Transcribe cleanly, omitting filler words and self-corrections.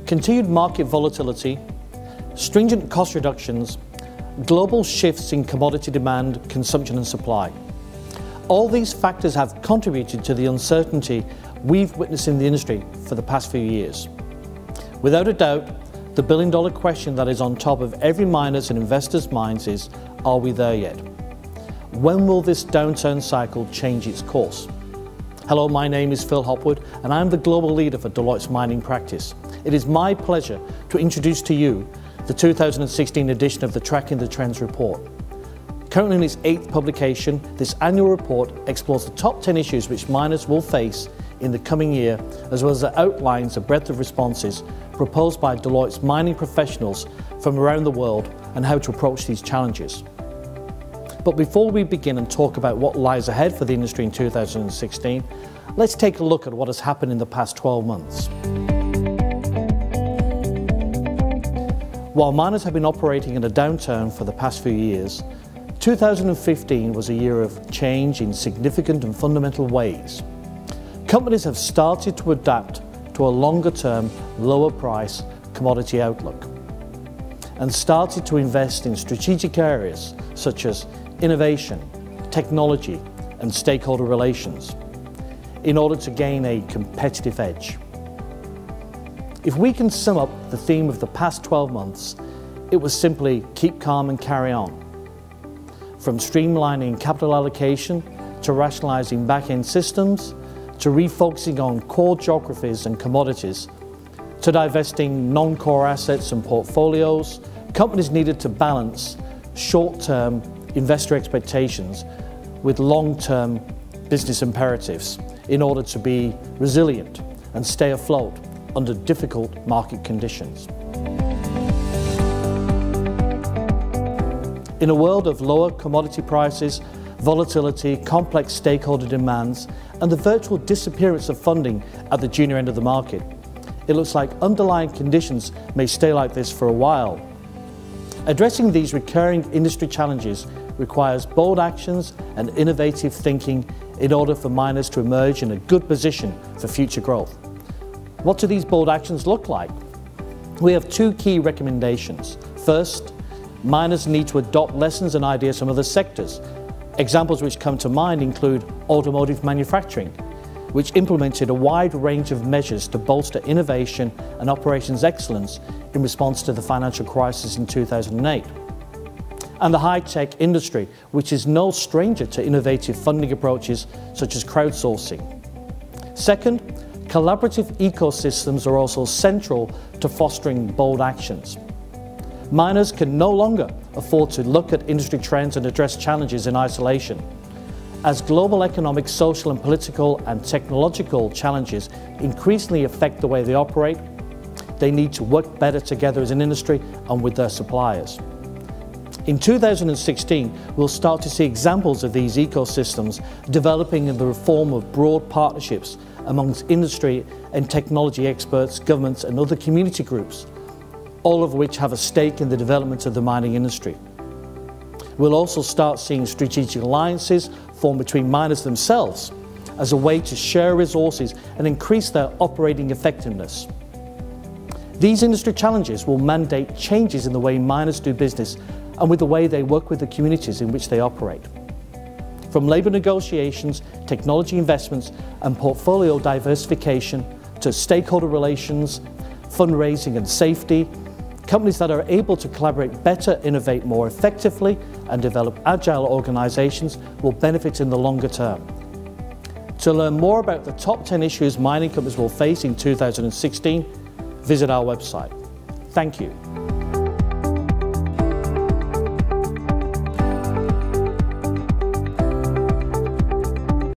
continued market volatility, stringent cost reductions, global shifts in commodity demand, consumption and supply. All these factors have contributed to the uncertainty we've witnessed in the industry for the past few years. Without a doubt, the billion-dollar question that is on top of every miner's and investor's minds is, are we there yet? When will this downturn cycle change its course? Hello, my name is Phil Hopwood and I'm the global leader for Deloitte's mining practice. It is my pleasure to introduce to you the 2016 edition of the Tracking the Trends report. Currently in its 8th publication, this annual report explores the top 10 issues which miners will face in the coming year, as well as it outlines a breadth of responses proposed by Deloitte's mining professionals from around the world and how to approach these challenges. But before we begin and talk about what lies ahead for the industry in 2016, let's take a look at what has happened in the past 12 months. While miners have been operating in a downturn for the past few years, 2015 was a year of change in significant and fundamental ways. Companies have started to adapt to a longer-term, lower-price commodity outlook and started to invest in strategic areas such as innovation, technology and stakeholder relations in order to gain a competitive edge. If we can sum up the theme of the past 12 months, it was simply keep calm and carry on. From streamlining capital allocation to rationalizing back-end systems, to refocusing on core geographies and commodities, to divesting non-core assets and portfolios, companies needed to balance short-term investor expectations with long-term business imperatives in order to be resilient and stay afloat under difficult market conditions. In a world of lower commodity prices, volatility, complex stakeholder demands, and the virtual disappearance of funding at the junior end of the market, it looks like underlying conditions may stay like this for a while. Addressing these recurring industry challenges requires bold actions and innovative thinking in order for miners to emerge in a good position for future growth. What do these bold actions look like? We have two key recommendations. First, miners need to adopt lessons and ideas from other sectors. Examples which come to mind include automotive manufacturing, which implemented a wide range of measures to bolster innovation and operations excellence in response to the financial crisis in 2008. And the high-tech industry, which is no stranger to innovative funding approaches such as crowdsourcing. Second, collaborative ecosystems are also central to fostering bold actions. Miners can no longer afford to look at industry trends and address challenges in isolation. As global economic, social and political and technological challenges increasingly affect the way they operate, they need to work better together as an industry and with their suppliers. In 2016, we'll start to see examples of these ecosystems developing in the form of broad partnerships amongst industry and technology experts, governments and other community groups, all of which have a stake in the development of the mining industry. We'll also start seeing strategic alliances formed between miners themselves as a way to share resources and increase their operating effectiveness. These industry challenges will mandate changes in the way miners do business and with the way they work with the communities in which they operate. From labour negotiations, technology investments and portfolio diversification to stakeholder relations, fundraising and safety, companies that are able to collaborate better, innovate more effectively and develop agile organisations will benefit in the longer term. To learn more about the top 10 issues mining companies will face in 2016, visit our website. Thank you.